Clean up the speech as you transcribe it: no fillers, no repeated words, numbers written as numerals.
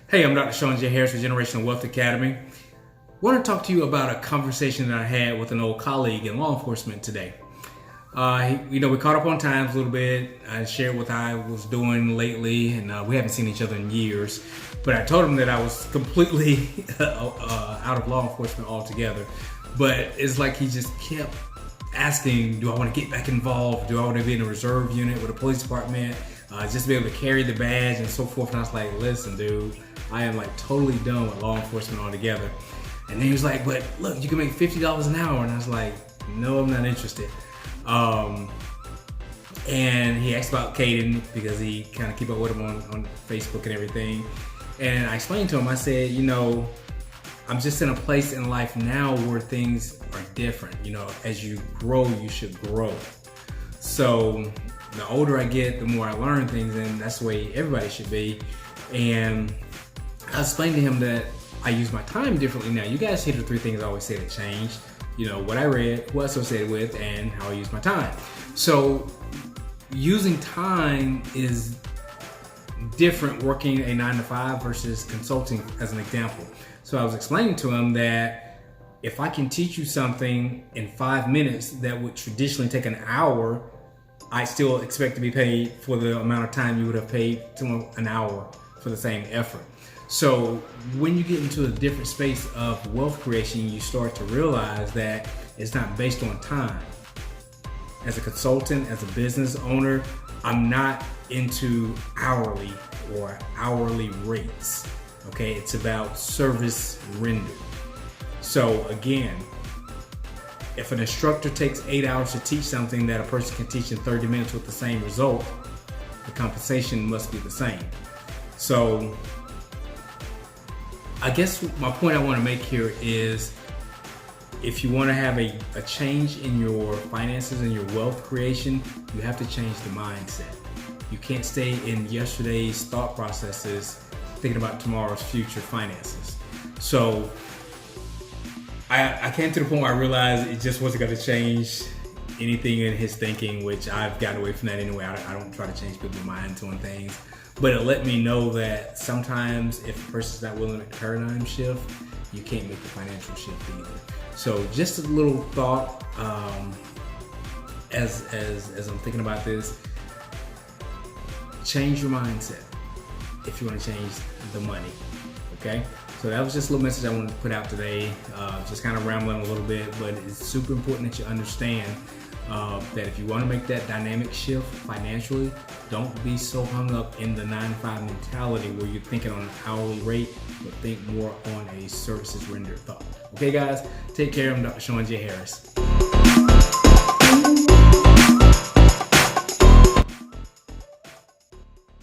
Hey, I'm Dr. Sean J. Harris with Generational Wealth Academy. I want to talk to you about a conversation that I had with an old colleague in law enforcement today. We caught up on times a little bit. I shared what I was doing lately, and we haven't seen each other in years. But I told him that I was completely out of law enforcement altogether. But it's like he just kept asking, do I want to get back involved? Do I want to be in a reserve unit with a police department? Just to be able to carry the badge and so forth. And I was like, listen, dude, I am like totally done with law enforcement altogether. And then he was like, but look, you can make $50 an hour. And I was like, no, I'm not interested. And he asked about Caden because he kind of keep up with him on Facebook and everything. And I explained to him, I said, I'm just in a place in life now where things are different. As you grow, you should grow. So the older I get, the more I learn things, and that's the way everybody should be. And I explained to him that I use my time differently now. You guys hear the three things I always say that change. What I read, who I associated with, and how I use my time. So using time is different working a 9-to-5 versus consulting, as an example. So I was explaining to him that if I can teach you something in 5 minutes that would traditionally take an hour, I still expect to be paid for the amount of time you would have paid to an hour for the same effort. So when you get into a different space of wealth creation, you start to realize that it's not based on time. As a consultant, as a business owner, I'm not into hourly or hourly rates. Okay, it's about service rendered. So again, if an instructor takes 8 hours to teach something that a person can teach in 30 minutes with the same result, the compensation must be the same. So I guess my point I want to make here is, if you want to have a change in your finances and your wealth creation, you have to change the mindset. You can't stay in yesterday's thought processes thinking about tomorrow's future finances. So I came to the point where I realized it just wasn't going to change anything in his thinking, which I've gotten away from that anyway. I don't try to change people's minds on things. But it let me know that sometimes if a person's not willing to paradigm shift, you can't make the financial shift either. So just a little thought as I'm thinking about this, change your mindset if you want to change the money, okay? So that was just a little message I wanted to put out today. Just kind of rambling a little bit, but it's super important that you understand that if you want to make that dynamic shift financially, don't be so hung up in the 9-to-5 mentality where you're thinking on an hourly rate, but think more on a services rendered thought. Okay, guys, take care. I'm Dr. Sean J. Harris.